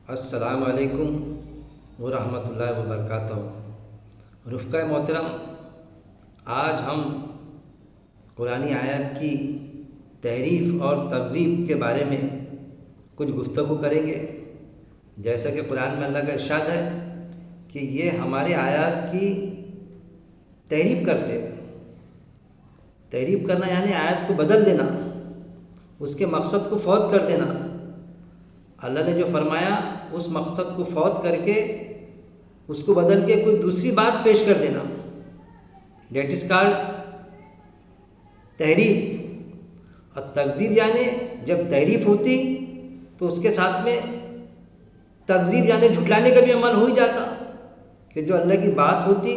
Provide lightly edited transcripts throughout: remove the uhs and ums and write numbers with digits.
السلام علیکم ورحمۃ اللہ وبرکاتہ۔ رفقۂ محترم، آج ہم قرآنی آیات کی تحریف اور تکذیب کے بارے میں کچھ گفتگو کریں گے۔ جیسا کہ قرآن میں اللہ کا ارشاد ہے کہ یہ ہمارے آیات کی تحریف کرتے ہیں۔ تحریف کرنا یعنی آیت کو بدل دینا، اس کے مقصد کو فوت کر دینا۔ اللہ نے جو فرمایا اس مقصد کو فوت کر کے اس کو بدل کے کوئی دوسری بات پیش کر دینا، دیٹ از کالڈ تحریف۔ اور تکذیب یعنی جب تحریف ہوتی تو اس کے ساتھ میں تکذیب یعنی جھٹلانے کا بھی عمل ہو ہی جاتا، کہ جو اللہ کی بات ہوتی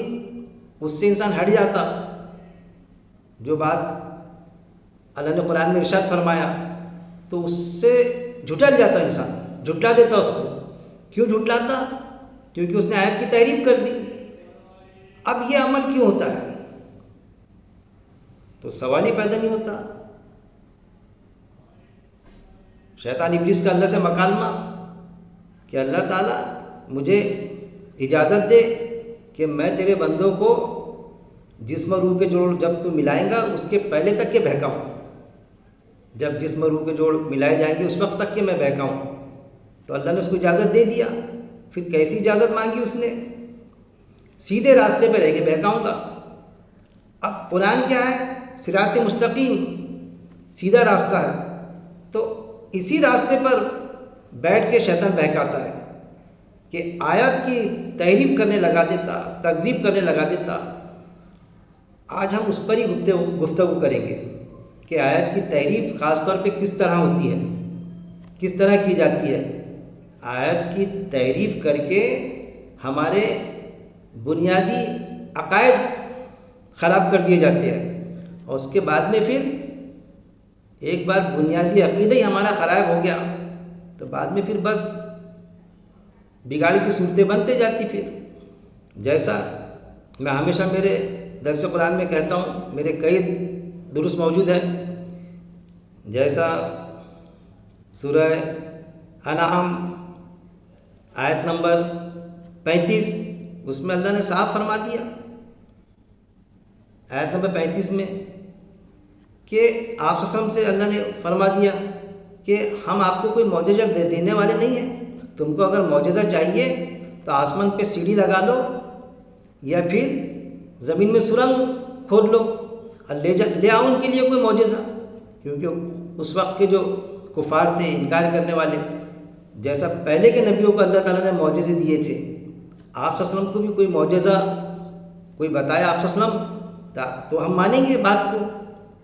اس سے انسان ہٹ جاتا۔ جو بات اللہ نے قرآن میں ارشاد فرمایا تو اس سے جھٹل جاتا انسان، جھٹلا دیتا اس کو۔ کیوں جھٹلاتا؟ کیونکہ اس نے آیت کی تحریف کر دی۔ اب یہ عمل کیوں ہوتا ہے؟ تو سوال ہی پیدا نہیں ہوتا۔ شیطان ابلیس کا اللہ سے مکالمہ کہ اللہ تعالیٰ مجھے اجازت دے کہ میں تیرے بندوں کو جسم و روح کے جوڑ جب تو ملائیں گا اس کے پہلے تک کے بہکاؤں، جب جسم و روح کے جوڑ ملائے جائیں گے اس وقت تک کہ میں بہکاؤں۔ تو اللہ نے اس کو اجازت دے دیا۔ پھر کیسی اجازت مانگی اس نے؟ سیدھے راستے پہ رہ کے بہکاؤں گا۔ اب قرآن کیا ہے؟ صراط مستقیم، سیدھا راستہ ہے۔ تو اسی راستے پر بیٹھ کے شیطان بہکاتا ہے کہ آیات کی تحریف کرنے لگا دیتا، تکذیب کرنے لگا دیتا۔ آج ہم اس پر ہی گفتگو کریں گے کہ آیت کی تحریف خاص طور پہ کس طرح ہوتی ہے، کس طرح کی جاتی ہے۔ آیت کی تحریف کر کے ہمارے بنیادی عقائد خراب کر دیے جاتے ہیں، اور اس کے بعد میں پھر ایک بار بنیادی عقیدہ ہی ہمارا خراب ہو گیا تو بعد میں پھر بس بگاڑ کی صورتیں بنتے جاتی۔ پھر جیسا میں ہمیشہ میرے درس قرآن میں کہتا ہوں، میرے کئی دروس موجود ہیں، جیسا سورہ انعام آیت نمبر 35، اس میں اللہ نے صاف فرما دیا آیت نمبر 35 میں کہ آپ وسلم سے اللہ نے فرما دیا کہ ہم آپ کو کوئی معجزہ دینے والے نہیں ہیں، تم کو اگر معجزہ چاہیے تو آسمان پہ سیڑھی لگا لو یا پھر زمین میں سرنگ کھود لو اور لے آؤ ان کے لیے کوئی معجزہ۔ کیونکہ اس وقت کے جو کفار تھے، انکار کرنے والے، جیسا پہلے کے نبیوں کو اللہ تعالیٰ نے معجزے دیے تھے، آپ صلی اللہ علیہ وسلم کو بھی کوئی معجزہ کوئی بتایا آپ صلی اللہ علیہ وسلم تو ہم مانیں گے بات کو۔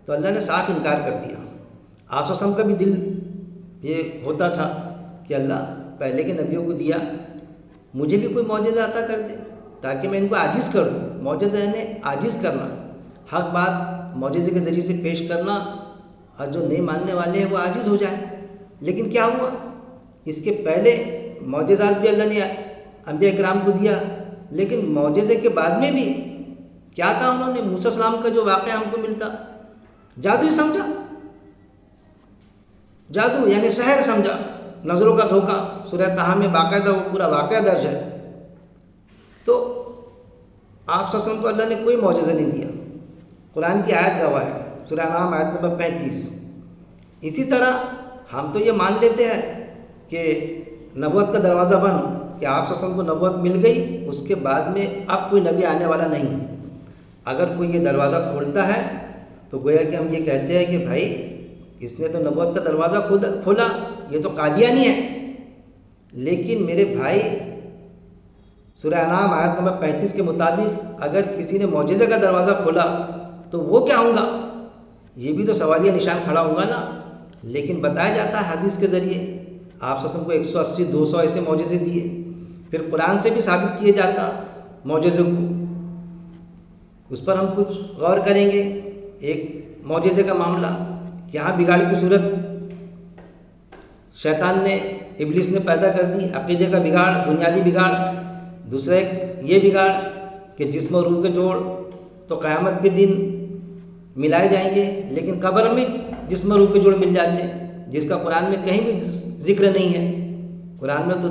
تو اللہ نے صاف انکار کر دیا۔ آپ صلی اللہ علیہ وسلم کا بھی دل یہ ہوتا تھا کہ اللہ پہلے کے نبیوں کو دیا، مجھے بھی کوئی معجزہ عطا کر دے تاکہ میں ان کو عاجز کر دوں۔ معجزہ یعنی عاجز کرنا، حق بات معجزے کے ذریعے سے پیش کرنا، اور جو نہیں ماننے والے ہیں وہ عاجز ہو جائے۔ لیکن کیا ہوا؟ اس کے پہلے معجزات بھی اللہ نے انبیاء کرام کو دیا، لیکن معجزے کے بعد میں بھی کیا کہا انہوں نے؟ موسیٰ علیہ السلام کا جو واقعہ ہم کو ملتا، جادو ہی سمجھا، جادو یعنی سحر سمجھا، نظروں کا دھوکہ۔ سورہ طٰہٰ میں باقاعدہ وہ پورا واقعہ درج ہے۔ تو آپ صلی اللہ علیہ وسلم کو اللہ نے کوئی معجزہ نہیں دیا۔ قرآن کی آیت گواہ ہے، سورہ انعام آیت نمبر 35۔ اسی طرح ہم تو یہ مان لیتے ہیں کہ نبوت کا دروازہ بند، کہ آپ صلی اللہ علیہ وسلم کو نبوت مل گئی، اس کے بعد میں اب کوئی نبی آنے والا نہیں۔ اگر کوئی یہ دروازہ کھولتا ہے تو گویا کہ ہم یہ کہتے ہیں کہ بھائی اس نے تو نبوت کا دروازہ کھولا، یہ تو قادیانی ہے۔ لیکن میرے بھائی، سورہ انعام آیت نمبر 35 کے مطابق اگر کسی نے معجزے کا دروازہ کھولا تو وہ کیا ہوں گا؟ یہ بھی تو سوالیہ نشان کھڑا ہوگا نا۔ لیکن بتایا جاتا ہے حدیث کے ذریعے، آپ صلی اللہ علیہ وسلم کو 180 200 ایسے معجزے دیے۔ پھر قرآن سے بھی ثابت کیا جاتا معجزے کو، اس پر ہم کچھ غور کریں گے۔ ایک معجزے کا معاملہ یہاں بگاڑ کی صورت شیطان نے، ابلیس نے پیدا کر دی، عقیدے کا بگاڑ، بنیادی بگاڑ۔ دوسرا ایک یہ بگاڑ کہ جسم و روح کے جوڑ تو قیامت کے دن ملائے جائیں گے، لیکن قبر میں جسم و روح کے جوڑ مل جاتے ہیں، جس کا قرآن میں کہیں بھی ذکر نہیں ہے۔ قرآن میں تو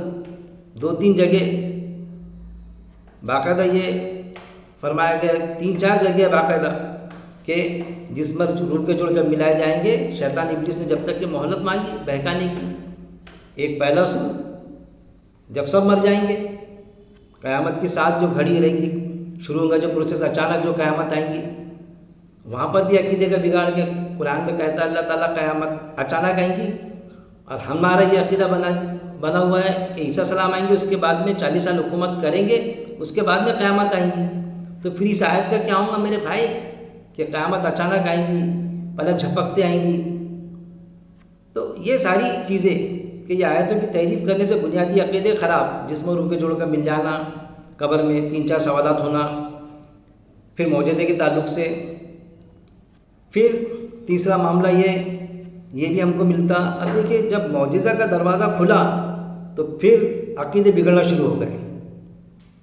2-3 جگہ باقاعدہ یہ فرمایا گیا، 3-4 جگہ باقاعدہ کہ جسم اور روح کے جوڑ جب ملائے جائیں گے، شیطان ابلیس نے جب تک کہ مہلت مانگی بہکانے کی، ایک پہلا سو جب سب مر جائیں گے، قیامت کی ساتھ جو گھڑی رہے گی شروع ہوگا جو پروسیس، اچانک جو قیامت آئیں گی، وہاں پر بھی عقیدے کا بگاڑ کے قرآن میں کہتا ہے اللہ تعالیٰ قیامت اچانک آئیں گی، اور ہمارا یہ عقیدہ بنا ہوا ہے کہ عیسیٰ السلام آئیں گے، اس کے بعد میں 40 سال حکومت کریں گے، اس کے بعد میں قیامت آئیں گی۔ تو پھر اس آیت کا کیا ہوگا میرے بھائی کہ قیامت اچانک آئیں گی، پلک جھپکتے آئیں گی؟ تو یہ ساری چیزیں کہ یہ آیتوں کی تحریف کرنے سے بنیادی عقیدے خراب، جسم و روح کے جوڑوں کا مل جانا، قبر میں 3-4 سوالات ہونا، پھر معجزے کے تعلق سے، پھر تیسرا معاملہ یہ بھی ہم کو ملتا۔ اب دیکھیے جب معجزہ کا دروازہ کھلا تو پھر عقیدے بگڑنا شروع ہو گئے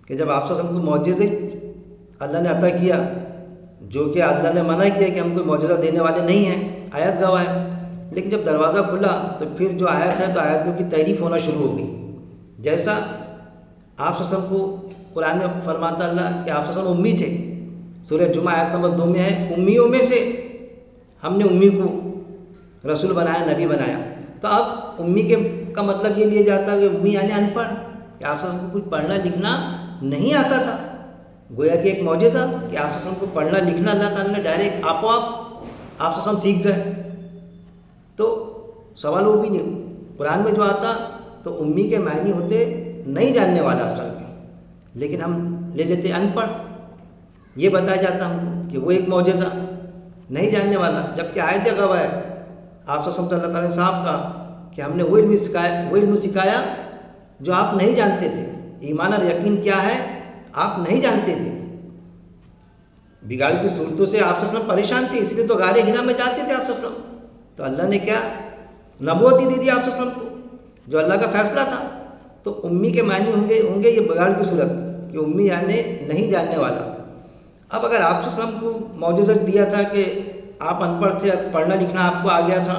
کہ جب آپ صلی اللہ علیہ وسلم کو معجزے اللہ نے عطا کیا، جو کہ اللہ نے منع کیا کہ ہم کوئی معجزہ دینے والے نہیں ہیں، آیت گواہ ہے، لیکن جب دروازہ کھلا تو پھر جو آیت ہے تو آیتوں کی تعریف ہونا شروع ہو گئی۔ جیسا آپ صلی اللہ علیہ وسلم کو قرآن میں فرماتا اللہ کہ آپ صلی اللہ علیہ وسلم امی تھے، سورہ جمعہ آیت نمبر 2 میں ہے امیوں میں سے ہم نے امی کو رسول بنایا، نبی بنایا۔ تو اب امی کا مطلب یہ لیا جاتا ہے کہ امی یعنی ان پڑھ، کہ آپ صلی اللہ علیہ وسلم کو کچھ پڑھنا لکھنا نہیں آتا تھا، گویا کہ ایک معجزہ کہ آپ صلی اللہ علیہ وسلم کو پڑھنا لکھنا اللہ تعالیٰ نے ڈائریکٹ آپ صلی اللہ علیہ وسلم سیکھ گئے۔ تو سوال وہ بھی نہیں، قرآن میں جو آتا تو امی کے معنی ہوتے نہیں جاننے والا اصل میں، لیکن ہم لے لیتے ان پڑھ، یہ بتایا جاتا ہم کو کہ وہ ایک معجزہ نہیں جاننے والا، جبکہ آیت گواہ ہے آپ صلی اللہ تعالیٰ نے صاف کہا کہ ہم نے وہ علم سکھایا جو آپ نہیں جانتے تھے۔ ایمان اور یقین کیا ہے آپ نہیں جانتے تھے، بگاڑ کی صورتوں سے آپ صلی اللہ علیہ وسلم پریشان تھے، اس لیے تو غار حرا میں جاتے تھے آپ صلی اللہ علیہ وسلم، تو اللہ نے کیا نبوت دے دی آپ صلی اللہ علیہ وسلم کو، جو اللہ کا فیصلہ تھا۔ تو امی کے معنی ہوں گے یہ بگاڑ کی صورت کہ امی یعنی نہیں جاننے والا۔ اب اگر آپ صلی اللہ علیہ وسلم کو معجزہ دیا تھا کہ آپ ان پڑھ تھے، پڑھنا لکھنا آپ کو آ گیا تھا،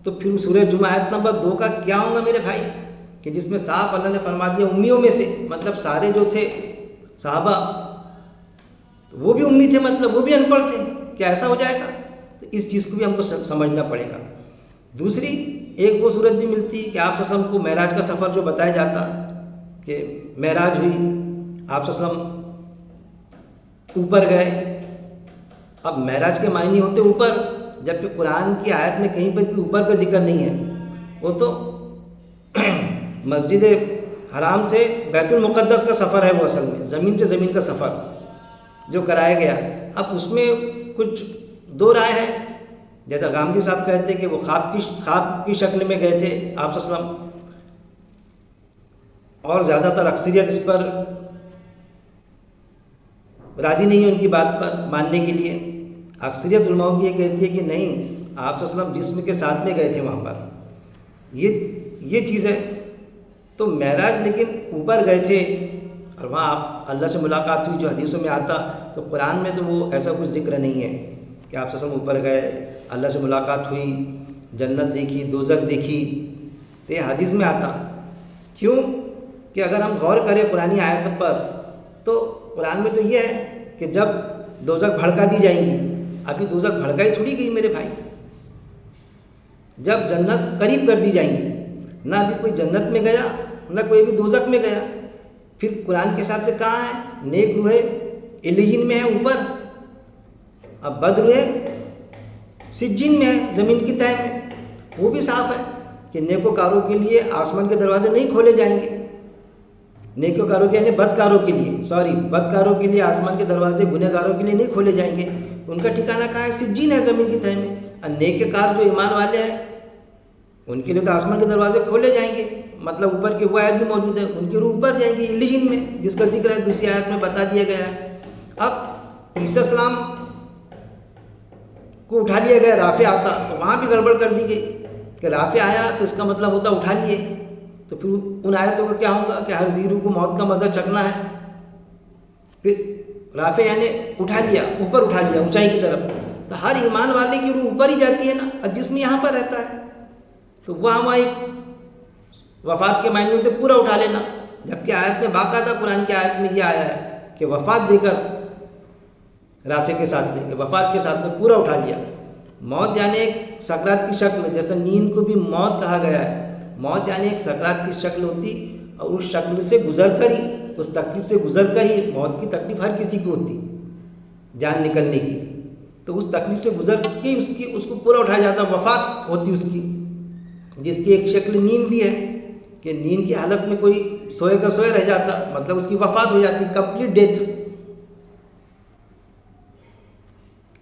تو پھر سورہ جمعہ آیت نمبر 2 کا کیا ہوگا میرے بھائی کہ جس میں صاف اللہ نے فرما دیا امیوں میں سے، مطلب سارے جو تھے صحابہ تو وہ بھی امی تھے، مطلب وہ بھی ان پڑھ تھے، کیا ایسا ہو جائے گا؟ تو اس چیز کو بھی ہم کو سمجھنا پڑے گا۔ دوسری ایک وہ صورت بھی ملتی کہ آپ صلی اللہ علیہ وسلم کو معراج کا سفر جو بتایا جاتا کہ معراج ہوئی، آپ صلی اللہ علیہ وسلم اوپر گئے۔ اب معراج کے معنی ہوتے اوپر، جبکہ قرآن کی آیت میں کہیں پر بھی اوپر کا ذکر نہیں ہے، وہ تو مسجد حرام سے بیت المقدس کا سفر ہے، وہ اصل میں زمین سے زمین کا سفر جو کرایا گیا۔ اب اس میں کچھ دو رائے ہیں، جیسا غامدی صاحب کہتے ہیں کہ وہ خواب کی شکل میں گئے تھے آپ صلی اللہ علیہ وسلم، اور زیادہ تر اکثریت اس پر راضی نہیں ہے ان کی بات پر ماننے کے لیے۔ اکثریت علماء کی یہ کہتی ہے کہ نہیں، آپ صلی اللہ علیہ وسلم جسم کے ساتھ میں گئے تھے وہاں پر، یہ چیز ہے۔ تو معراج لیکن اوپر گئے تھے اور وہاں آپ اللہ سے ملاقات ہوئی جو حدیثوں میں آتا، تو قرآن میں تو وہ ایسا کچھ ذکر نہیں ہے کہ آپ صلی اللہ علیہ وسلم اوپر گئے، اللہ سے ملاقات ہوئی، جنت دیکھی، دوزخ دیکھی، تو یہ حدیث میں آتا۔ کیوں کہ اگر ہم غور کریں قرآنی آیت پر تو قرآن میں تو یہ ہے کہ جب دوزخ بھڑکا دی جائیں گی، ابھی دوزخ بھڑکائی تھوڑی گئی میرے بھائی، جب جنت قریب کر دی جائیں گی، نہ ابھی کوئی جنت میں گیا نہ کوئی بھی دوزخ میں گیا۔ پھر قرآن کے حساب سے کہاں ہے؟ نیک روحیں علیین میں ہے اوپر، اب بد روحیں سجین میں ہے زمین کی تہہ میں۔ وہ بھی صاف ہے کہ نیکوکاروں کے لیے آسمان کے دروازے نہیں کھولے جائیں گے، نیکوکاروں کے یعنی بدکاروں کے لیے، بدکاروں کے لیے آسمان کے دروازے گنہگاروں کے لیے نہیں کھولے جائیں گے، ان کا ٹھکانہ کہاں ہے؟ سجین ہے زمین کی تہہ میں۔ اور نیکوکار جو ایمان والے ہیں ان کے لیے تو آسمان کے دروازے کھولے جائیں گے، مطلب اوپر کی وہ آیت بھی موجود ہے، ان کی روح اوپر جائیں گی علیین میں، جس کا ذکر ہے دوسری آیت میں بتا دیا گیا ہے۔ اب عیسیٰ السلام کو اٹھا لیا گیا، رافع آتا تو وہاں بھی گڑبڑ کر دی گئی کہ رافع آیا تو اس کا مطلب ہوتا اٹھا لیے، تو پھر ان آیتوں کا کیا ہوگا کہ ہر زیرو کو موت کا مزہ چکنا ہے۔ پھر رافع یعنی اٹھا لیا، اوپر اٹھا لیا اونچائی کی طرف، تو ہر ایمان والے کی روح اوپر ہی جاتی ہے نا، اور جسم یہاں پر رہتا ہے، تو وہاں ایک وفات کے معنی ہوتے پورا اٹھا لینا، جبکہ آیت میں باقاعدہ قرآن کی آیت میں یہ آیا ہے کہ وفات دے کر رافع کے ساتھ میں، کہ وفات کے ساتھ میں پورا اٹھا لیا۔ موت یعنی ایک سکرات کی شکل، جیسے نیند کو بھی موت کہا گیا ہے، موت یعنی ایک سکرات کی شکل ہوتی، اور اس شکل سے گزر کر ہی، اس تکلیف سے گزر کر ہی، موت کی تکلیف ہر کسی کو ہوتی جان نکلنے کی، تو اس تکلیف سے گزر کے اس کو پورا اٹھایا جاتا، وفات ہوتی اس کی، جس کی ایک شکل نیند بھی ہے کہ نیند کی حالت میں کوئی سوئے کا سوئے رہ جاتا، مطلب اس کی وفات ہو جاتی، کمپلیٹ ڈیتھ۔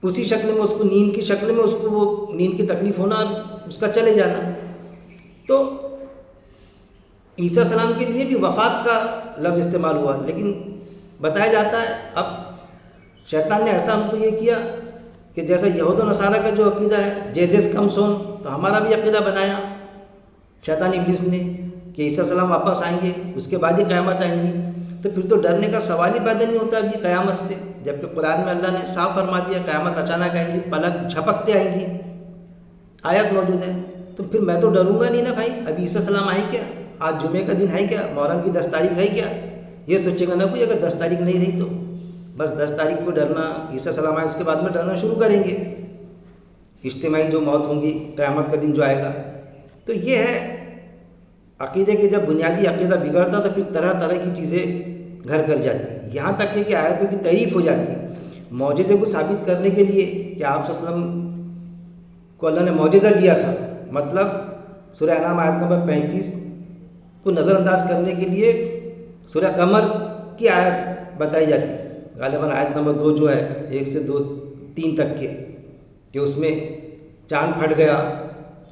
اسی شکل میں اس کو، نیند کی شکل میں اس کو وہ نیند کی تکلیف ہونا اور اس کا چلے جانا۔ تو عیسیٰ السلام کے لیے بھی وفات کا لفظ استعمال ہوا، لیکن بتایا جاتا ہے اب شیطان نے ایسا ہم کو یہ کیا کہ جیسا یہود و نصارہ کا جو عقیدہ ہے جیزس کم سون، تو ہمارا بھی عقیدہ بنایا شیطان ابلیس نے کہ عیسیٰ السلام واپس آئیں گے، اس کے بعد ہی قیامت آئیں گی، تو پھر تو ڈرنے کا سوال ہی پیدا نہیں ہوتا ابھی قیامت سے، جبکہ قرآن میں اللہ نے صاف فرما دیا قیامت اچانک آئیں گی، پلک جھپکتے آئیں گی، آیت موجود ہے۔ تو پھر میں تو ڈروں گا نہیں نا بھائی، ابھی عیسیٰ السلام آئیں کیا، آج جمعے کا دن ہے کیا، محرم کی 10 تاریخ ہے کیا، یہ سوچے گا نا کوئی اگر 10 تاریخ نہیں رہی تو، بس 10 تاریخ کو ڈرنا، عیسیٰ السلام آئے اس کے بعد میں ڈرنا شروع کریں گے، اجتماعی جو موت ہوں گی، قیامت کا دن جو آئے گا۔ تو یہ ہے عقیدے کے، جب بنیادی عقیدہ بگڑتا تو پھر طرح طرح کی چیزیں گھر کر جاتی، یہاں تک کہ آیتوں کی تعریف ہو جاتی۔ معجزے کو ثابت کرنے کے لیے کہ آپ صلی اللہ علیہ وسلم کو اللہ نے معجزہ دیا تھا، مطلب سورہ انعام آیت نمبر 35 کو نظر انداز کرنے کے لیے سورہ قمر کی آیت بتائی جاتی ہے، غالباً آیت نمبر 2 جو ہے 1 سے 2 3 تک کے، کہ اس میں چاند پھٹ گیا،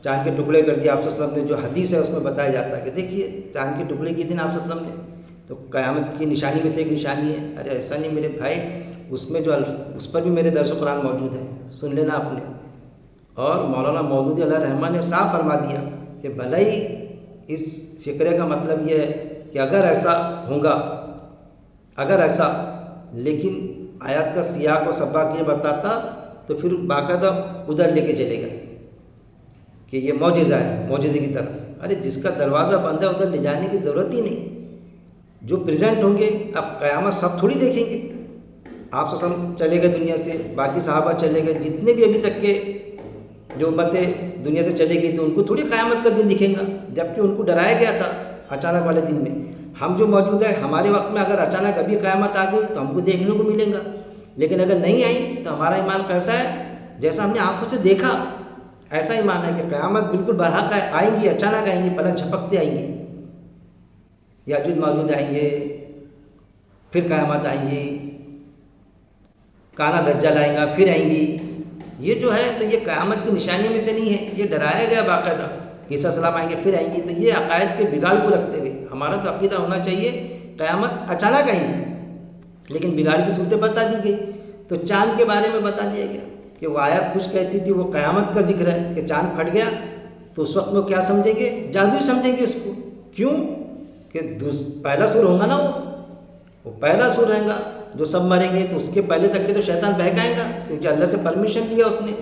چاند کے ٹکڑے کر دیا آپ صلی اللہ علیہ وسلم نے، جو حدیث ہے اس میں بتایا جاتا ہے کہ دیکھیے چاند کے ٹکڑے کی دن آپ صلی اللہ علیہ وسلم نے، تو قیامت کی نشانی میں سے ایک نشانی ہے۔ ارے ایسا نہیں میرے بھائی، اس میں جو اس پر بھی میرے درس قرآن موجود ہے، سن لینا آپ نے۔ اور مولانا مودودی علیہ رحمٰن نے صاف فرما دیا کہ بھلے ہی اس فقرے کا مطلب یہ ہے کہ اگر ایسا ہوگا، اگر ایسا، لیکن آیات کا سیاق و سباق یہ بتاتا تو پھر باقاعدہ ادھر لے کے چلے گا کہ یہ معجزہ ہے، معجزے کی طرف۔ ارے جس کا دروازہ بند ہے ادھر لے جانے کی ضرورت ہی نہیں، جو پریزنٹ ہوں گے، اب قیامت سب تھوڑی دیکھیں گے، آپ صلی اللہ علیہ وسلم چلے گئے دنیا سے، باقی صحابہ چلے گئے، جتنے بھی ابھی تک کے جو امتیں دنیا سے چلے گئی تو ان کو تھوڑی قیامت کا دن دکھیں گا، جبکہ ان کو ڈرایا گیا تھا اچانک والے دن میں۔ ہم جو موجود ہے ہمارے وقت میں اگر اچانک ابھی قیامت آ گئی تو ہم کو دیکھنے کو ملے گا، لیکن اگر نہیں آئی تو ہمارا ایمان کیسا ہے، جیسا ہم نے آنکھوں سے دیکھا ایسا ایمان ہے کہ قیامت بالکل برحق آئیں گی، اچانک آئیں گی، پلک جھپکتے آئیں گی، یاجوج ماجوج آئیں گے، پھر قیامت آئیں گی، کانا دجال آئیں گا، پھر آئیں گی۔ یہ جو ہے تو یہ قیامت کی نشانیوں میں سے نہیں ہے، یہ ڈرایا گیا باقاعدہ، عیسیٰ السلام آئیں گے پھر آئیں گی۔ تو یہ عقائد کے بگاڑ کو رکھتے ہوئے ہمارا تو عقیدہ ہونا چاہیے قیامت اچانک آئیں گی، لیکن بگاڑ کی صورتیں بتا دی گئی۔ تو چاند کے بارے میں بتا دیا گیا کہ وہ آیت کچھ کہتی تھی، وہ قیامت کا ذکر ہے کہ چاند پھٹ گیا تو اس وقت میں کیا سمجھیں گے، جادوئی سمجھیں گے اس کو، کیوں کہ پہلا سور ہوگا نا، وہ پہلا سور رہے گا، جو سب مریں گے تو اس کے پہلے تک کے تو شیطان بہکائے گا، کیونکہ اللہ سے پرمیشن لیا اس نے،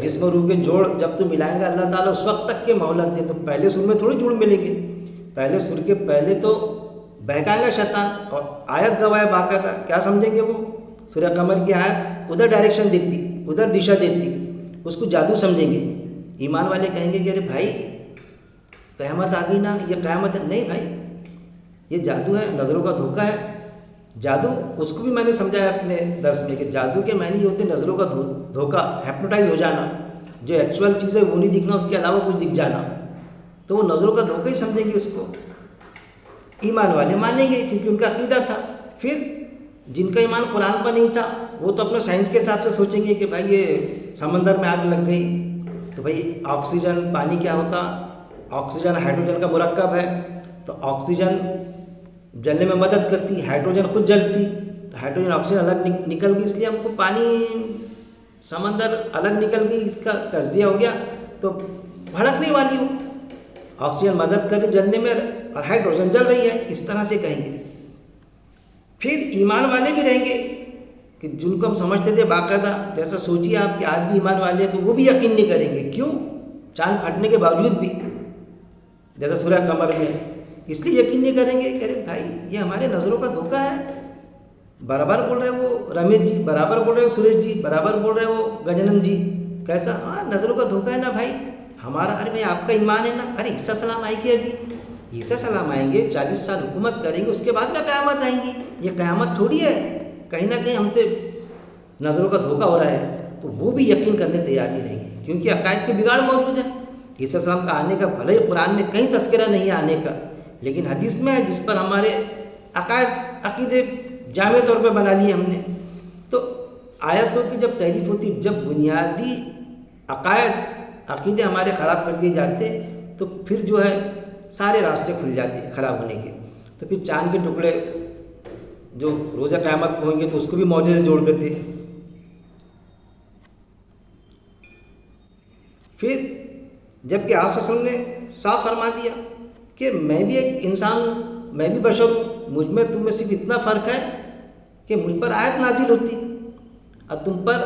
جسم و روح کے جوڑ جب تو ملائیں گا اللہ تعالیٰ اس وقت تک کے مہلت دے، تو پہلے سور میں تھوڑی جوڑ ملیں گے، پہلے سور کے پہلے تو بہکائے گا شیطان۔ اور آیت گواہ باقاعدہ کیا سمجھیں گے، وہ سورہ قمر کی آیت ادھر ڈائریکشن دیتی، ادھر دشا دیتی، اس کو جادو سمجھیں گے۔ ایمان والے کہیں گے کہ ارے بھائی قیامت آ گئی نا، یہ قیامت ہے، نہیں بھائی یہ جادو ہے، نظروں کا دھوکہ ہے۔ جادو اس کو بھی میں نے سمجھایا اپنے درس میں کہ جادو کے معنی یہ ہوتے ہیں نظروں کا دھوکہ، ہیپنوٹائز ہو جانا، جو ایکچوئل چیز ہے وہ نہیں دکھنا، اس کے علاوہ کچھ دکھ جانا، تو وہ نظروں کا دھوکہ ہی سمجھیں گے اس کو۔ ایمان والے مانیں گے کیونکہ ان کا عقیدہ تھا۔ پھر جن کا ایمان قرآن پر نہیں تھا وہ تو اپنے سائنس کے حساب سے سوچیں گے کہ بھائی یہ سمندر میں آگ لگ گئی تو بھائی آکسیجن، پانی کیا ہوتا، آکسیجن ہائیڈروجن کا مرکب ہے، تو آکسیجن جلنے میں مدد کرتی، ہائیڈروجن خود جلتی، تو ہائیڈروجن آکسیجن الگ نکل گئی، اس لیے ہم کو پانی سمندر الگ نکل گئی، اس کا تجزیہ ہو گیا تو بھڑکنے والی ہو، آکسیجن مدد کر رہی جلنے میں اور ہائیڈروجن جل رہی ہے، اس طرح سے کہیں گے۔ پھر ایمان والے بھی رہیں گے کہ جن کو ہم سمجھتے تھے باقاعدہ، جیسا سوچیے آپ کہ آج بھی ایمان والے ہیں تو وہ بھی یقین نہیں کریں گے، کیوں؟ چاند پھٹنے کے باوجود بھی جیسا سورہ قمر میں. اس لیے یقین نہیں کریں گے کہ ارے بھائی یہ ہمارے نظروں کا دھوکہ ہے. برابر بول رہے وہ رمیش جی، برابر بول رہے سریش جی، برابر بول رہے وہ گجنن جی. کیسا؟ ہاں نظروں کا دھوکہ ہے نا بھائی ہمارا. ارے بھائی آپ کا ایمان ہے نا. ارے عیسیٰ السلام آئے گی، ابھی عیسیٰ السلام آئیں گے، 40 سال حکومت کریں گے، اس کے بعد میں قیامت آئیں گی. یہ قیامت تھوڑی ہے. کہیں نہ کہیں ہم سے نظروں کا دھوکہ ہو رہا ہے. تو وہ بھی یقین کرنے تیار نہیں رہیں گے، کیونکہ عقائد کے بگاڑ موجود ہیں. عیسیٰ السلام کا آنے کا بھلے ہی قرآن میں کہیں تذکرہ نہیں ہے آنے کا، لیکن حدیث میں ہے جس پر ہمارے عقیدے جامع طور پہ بنا لیے ہم نے. تو آیتوں کی جب تعریف ہوتی، جب بنیادی عقیدے ہمارے خراب کر دیے جاتے، تو پھر جو ہے سارے راستے کھل جاتے خراب ہونے کے. تو پھر چاند کے ٹکڑے جو روزہ قیامت کو ہوں گے تو اس کو بھی معجزے جوڑ دیتے. پھر جب کہ آپ صلی اللہ علیہ وسلم نے صاف فرما دیا کہ میں بھی ایک انسان ہوں، میں بھی بشر ہوں، مجھ میں تم میں صرف اتنا فرق ہے کہ مجھ پر آیت نازل ہوتی اور تم پر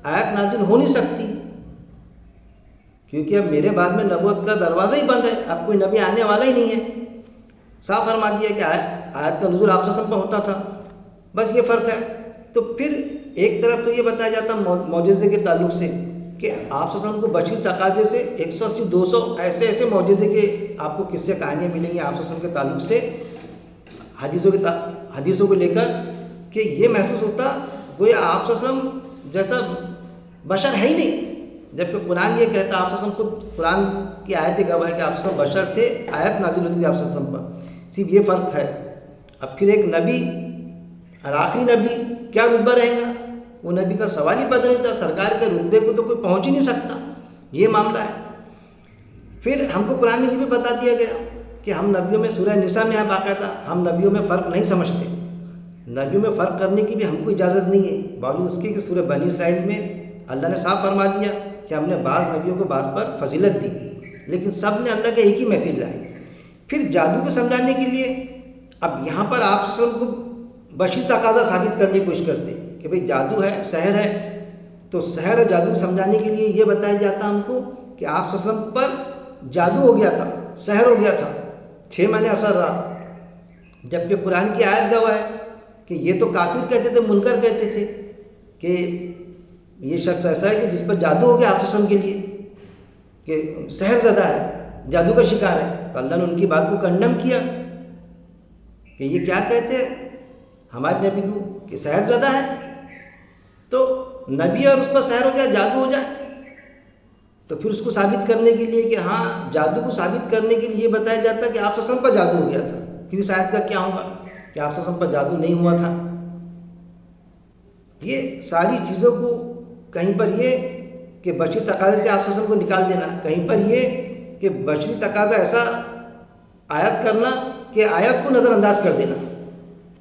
آیت نازل ہو نہیں سکتی، کیونکہ اب میرے بعد میں نبوت کا دروازہ ہی بند ہے، اب کوئی نبی آنے والا ہی نہیں ہے. صاف فرما دیا کہ آیت کا نزول آپ صلی اللہ علیہ وسلم پر ہوتا تھا، بس یہ فرق ہے. تو پھر ایک طرف تو یہ بتایا جاتا معجزے کے تعلق سے کہ آپ صلی اللہ علیہ وسلم کو بشری تقاضے سے 180-200 ایسے موجزے کے آپ کو قصے کہانیاں ملیں گی آپ صلی اللہ علیہ وسلم کے تعلق سے حدیثوں کو لے کر، کہ یہ محسوس ہوتا گویا آپ صلی اللہ علیہ وسلم جیسا بشر ہے ہی نہیں. جبکہ قرآن یہ کہتا آپ صلی اللہ علیہ وسلم خود قرآن کی آیت گواہ ہے کہ آپ صلی اللہ علیہ وسلم بشر تھے، آیت نازل ہوتی تھی آپ صلی اللہ علیہ وسلم پر. صرف یہ فرق ہے. اب پھر ایک نبی اور آخری نبی کیا رتبہ رہے گا؟ وہ نبی کا سوال ہی بدل نہیں تھا. سرکار کے رتبے کو تو کوئی پہنچ ہی نہیں سکتا. یہ معاملہ ہے. پھر ہم کو قرآن میں یہ بھی بتا دیا گیا کہ ہم نبیوں میں سورہ نساء میں ہے باقاعدہ ہم نبیوں میں فرق نہیں سمجھتے. نبیوں میں فرق کرنے کی بھی ہم کو اجازت نہیں ہے، باوجود اس کے کہ سورہ بنی اسرائیل میں اللہ نے صاف فرما دیا کہ ہم نے بعض نبیوں کو بعض پر فضیلت دی، لیکن سب نے اللہ کا ایک ہی میسیج لائے. پھر جادو کو سمجھانے کے لیے اب یہاں پر آپ صلی اللہ علیہ وسلم کو بشری تقاضا ثابت کرنے کی کوشش کرتے کہ بھئی جادو ہے، سحر ہے. تو سحر اور جادو کو سمجھانے کے لیے یہ بتایا جاتا ہم کو کہ آپ صلی اللہ علیہ وسلم پر جادو ہو گیا تھا، سحر ہو گیا تھا، 6 مہینے اثر رہا. جبکہ قرآن کی آیت گواہ ہے کہ یہ تو کافر کہتے تھے، منکر کہتے تھے کہ یہ شخص ایسا ہے کہ جس پر جادو ہو گیا آپ صلی اللہ علیہ وسلم کے لیے، کہ سحر زدہ ہے، جادو کا شکار ہے. تو اللہ نے ان کی بات کو کنڈم کیا کہ یہ کیا کہتے ہیں ہمارے نبی کو کہ سحر زدہ ہے. تو نبی اور اس پر سحر ہو جائے، جادو ہو جائے، تو پھر اس کو ثابت کرنے کے لیے کہ ہاں جادو کو ثابت کرنے کے لیے یہ بتایا جاتا ہے کہ آپ صلی اللہ علیہ وسلم پر جادو ہو گیا تھا. پھر اس آیت کا کیا ہوگا کہ آپ صلی اللہ علیہ وسلم پر جادو نہیں ہوا تھا. یہ ساری چیزوں کو کہیں پر یہ کہ بشری تقاضے سے آپ صلی اللہ علیہ وسلم کو نکال دینا، کہیں پر یہ کہ بشری تقاضا ایسا آیت کرنا کہ آیت کو نظر انداز کر دینا،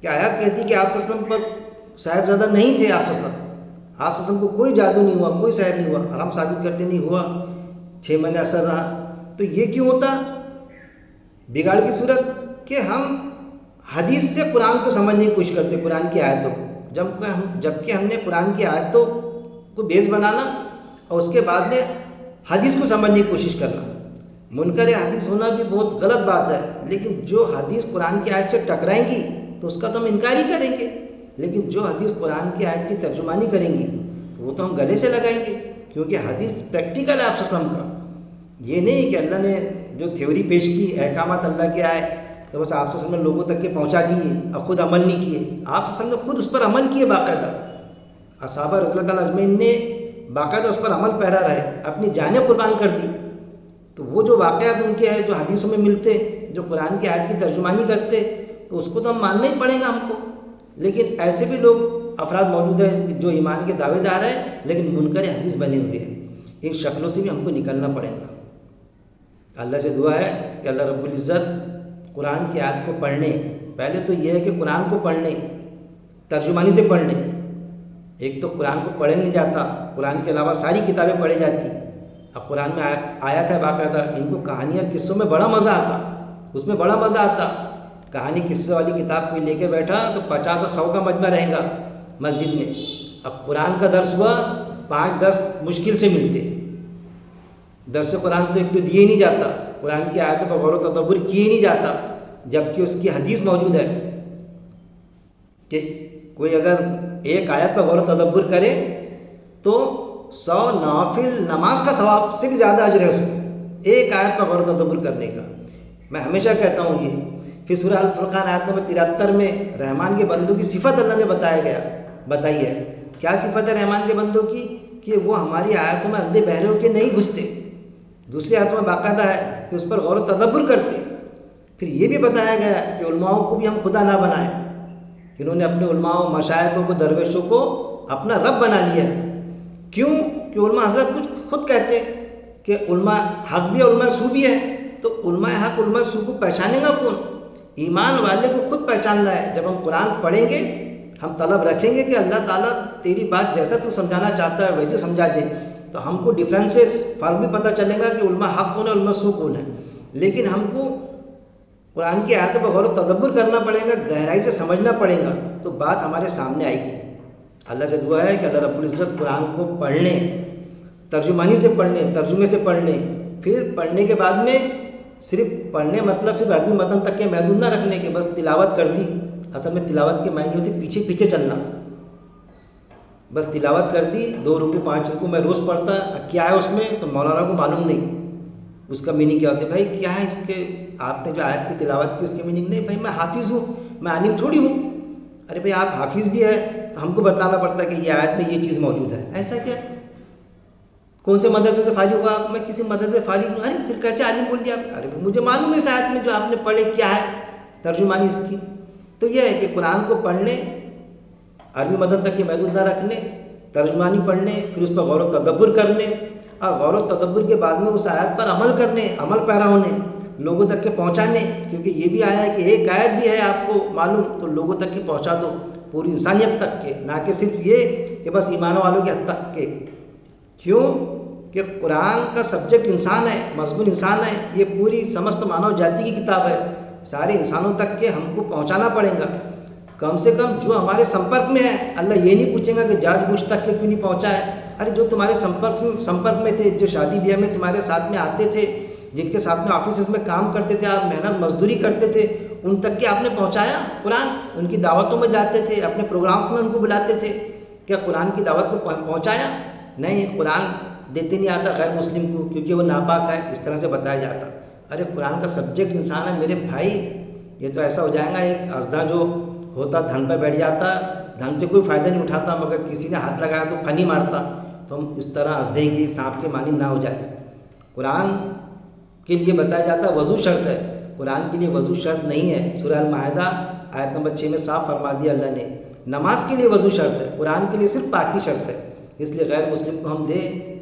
کہ آیت کہتی کہ آپ صلی اللہ علیہ وسلم پر سحر زدہ نہیں تھے. آپ صلی اللہ علیہ وسلم کو کوئی جادو نہیں ہوا، کوئی سحر نہیں ہوا، اور ہم ثابت کرتے نہیں ہوا، 6 مہینے اثر رہا. تو یہ کیوں ہوتا؟ بگاڑ کی صورت کہ ہم حدیث سے قرآن کو سمجھنے کی کوشش کرتے، قرآن کی آیتوں کو، جبکہ ہم نے قرآن کی آیتوں کو بیس بنانا اور اس کے بعد میں حدیث کو سمجھنے کی کوشش کرنا. منکر حدیث ہونا بھی بہت غلط بات ہے، لیکن جو حدیث قرآن کی آیت سے ٹکرائیں گی تو اس کا تو ہم انکار ہی کریں گے، لیکن جو حدیث قرآن کی آیت کی ترجمانی کریں گی تو وہ تو ہم گلے سے لگائیں گے، کیونکہ حدیث پریکٹیکل ہے آپ صلی اللہ علیہ وسلم کا. یہ نہیں کہ اللہ نے جو تھیوری پیش کی، احکامات اللہ کے آئے تو بس آپ صلی اللہ علیہ وسلم نے لوگوں تک کے پہنچا دیے اور خود عمل نہیں کیے. آپ صلی اللہ علیہ وسلم نے خود اس پر عمل کیے باقاعدہ. صحابہ رضی اللہ تعالیٰ اجمعین نے باقاعدہ اس پر عمل پیرا رہے، اپنی جانیں قربان کر دی. تو وہ جو واقعات ان کے ہیں جو حدیثوں میں ملتے، جو قرآن کی آیت کی ترجمانی کرتے، تو اس کو تو ہم ماننا ہی پڑے گا ہم کو. لیکن ایسے بھی لوگ افراد موجود ہیں جو ایمان کے دعوے دار ہیں لیکن منکر حدیث بنے ہوئے ہیں. ان شکلوں سے بھی ہم کو نکلنا پڑے گا. اللہ سے دعا ہے کہ اللہ رب العزت قرآن کی آیت کو پڑھنے، پہلے تو یہ ہے کہ قرآن کو پڑھنے، ترجمانی سے پڑھنے. ایک تو قرآن کو پڑھے نہیں جاتا، قرآن کے علاوہ ساری کتابیں پڑھی جاتی. اب قرآن میں آیت ہے باقاعدہ، ان کو کہانیاں قصوں میں بڑا مزہ آتا، اس میں بڑا مزہ آتا. کہانی قصے والی کتاب کوئی لے کے بیٹھا تو 50 اور 100 کا مجمع رہے گا مسجد میں. اب قرآن کا درس ہوا 5-10 مشکل سے ملتے. درس قرآن تو ایک تو دیے ہی نہیں جاتا، قرآن کی آیتوں پر غور و تدبر کیے نہیں جاتا، جبکہ اس کی حدیث موجود ہے کہ کوئی اگر ایک آیت پر غور و تدبر کرے تو 100 نوافل نماز کا ثواب سے بھی زیادہ اجر ہے اس کو ایک آیت پر غور و تدبر کرنے کا۔ میں ہمیشہ کہتا ہوں یہ۔ پھر سورہ الفرقان آیت نمبر 73 میں رحمان کے بندوں کی صفت اللہ نے بتائی ہے۔ کیا صفت ہے رحمان کے بندوں کی؟ کہ وہ ہماری آیتوں میں اندھے بہرے ہو کے نہیں گھستے، دوسری آیتوں میں باقاعدہ ہے کہ اس پر غور و تدبر کرتے۔ پھر یہ بھی بتایا گیا کہ علماؤں کو بھی ہم خدا نہ بنائیں، انہوں نے اپنے علماؤں، مشائخوں کو، درویشوں کو اپنا رب بنا لیا ہے۔ کیوں؟ کہ علماء حضرت کچھ خود کہتے ہیں کہ علماء حق بھی ہے، علماء سو بھی ہے، تو علماء حق علماء سو کو پہچانے گا کون؟ ایمان والے کو خود پہچاننا ہے۔ جب ہم قرآن پڑھیں گے، ہم طلب رکھیں گے کہ اللہ تعالیٰ تیری بات جیسا تو سمجھانا چاہتا ہے ویسے سمجھا دے، تو ہم کو ڈفرینسز، فرق بھی پتہ چلے گا کہ علماء حق کون ہے، علماء سو کون ہے۔ لیکن ہم کو قرآن کی آیتوں پر غور و تدبر کرنا پڑے گا، گہرائی سے سمجھنا پڑے گا، تو بات ہمارے سامنے آئے گی۔ اللہ سے دعا ہے کہ اللہ رب العزت قرآن کو پڑھ لیں، ترجمانی سے پڑھ لیں، ترجمے سے پڑھ لیں، پھر پڑھنے کے بعد میں صرف پڑھنے مطلب صرف عربی متن تک کے محدود نہ رکھنے کے بس تلاوت کر دی۔ اصل میں تلاوت کے معنی ہوتی پیچھے پیچھے چلنا، بس تلاوت کر دی، 2 رکوع 5 رکوع میں روز پڑھتا، کیا ہے اس میں تو مولانا کو معلوم نہیں، اس کا میننگ کیا ہوتا ہے؟ بھائی کیا ہے اس کے، آپ نے جو آیت کی تلاوت کی اس کے میننگ نہیں، بھائی میں حافظ ہوں، میں عالم تھوڑی ہوں۔ ارے بھائی آپ حافظ بھی ہے تو ہم کو بتانا پڑتا ہے کہ یہ آیت میں یہ چیز موجود ہے، ایسا کیا؟ کون سے مدرسے سے فارغ ہوا آپ؟ میں کسی مدرسے سے فارغ ہوں۔ ارے پھر کیسے عالم بول دیا آپ؟ ارے مجھے معلوم ہے اس آیت میں جو آپ نے پڑھے کیا ہے ترجمانی اس کی۔ تو یہ ہے کہ قرآن کو پڑھ لیں، عربی متن تک کے محدود نہ رکھنے، ترجمانی پڑھ لیں، پھر اس پر غور و تدبر کر لیں، اور غور و تدبر کے بعد میں اس آیت پر عمل کرنے، عمل پیرا ہونے، لوگوں تک کے پہنچانے، کیونکہ یہ بھی آیا ہے کہ ایک آیت بھی ہے آپ کو معلوم تو لوگوں تک کی پہنچا دو، پوری انسانیت تک کے، نہ کہ صرف یہ کہ بس ایمان والوں کے حد تک کے۔ کیوں؟ کہ قرآن کا سبجیکٹ انسان ہے، مضمون انسان ہے، یہ پوری سمست مانو جاتی کی کتاب ہے، سارے انسانوں تک کے ہم کو پہنچانا پڑے گا، کم سے کم جو ہمارے سمپرک میں ہے۔ اللہ یہ نہیں پوچھے گا کہ جارج بش تک کے کیوں نہیں پہنچا ہے، ارے جو تمہارے سمپرک میں تھے، جو شادی بیاہ میں تمہارے ساتھ میں آتے تھے، جن کے ساتھ میں آفیسز میں کام کرتے تھے، آپ محنت مزدوری کرتے تھے، ان تک کے آپ نے پہنچایا قرآن؟ ان کی دعوتوں میں جاتے تھے، اپنے پروگرامز میں ان کو بلاتے تھے، کیا قرآن کی دعوت کو پہنچایا؟ نہیں، قرآن دیتے نہیں آتا غیر مسلم کو کیونکہ وہ ناپاک ہے، اس طرح سے بتایا جاتا۔ ارے قرآن کا سبجیکٹ انسان ہے میرے بھائی، یہ تو ایسا ہو جائے گا ایک اژدھا جو ہوتا دھن پہ بیٹھ جاتا، دھن سے کوئی فائدہ نہیں اٹھاتا، مگر کسی نے ہاتھ لگایا تو پھنی مارتا، تو ہم اس طرح اژدھے کی، سانپ کے مانند نہ ہو جائے۔ قرآن کے لیے بتایا جاتا ہے وضو شرط ہے، قرآن کے لیے وضو شرط نہیں ہے۔ سورہ المائدہ آیت نمبر 6 میں صاف فرما دیا اللہ نے، نماز کے لیے وضو شرط ہے، قرآن کے لیے صرف پاکی شرط ہے، اس لیے غیر مسلم کو ہم دیں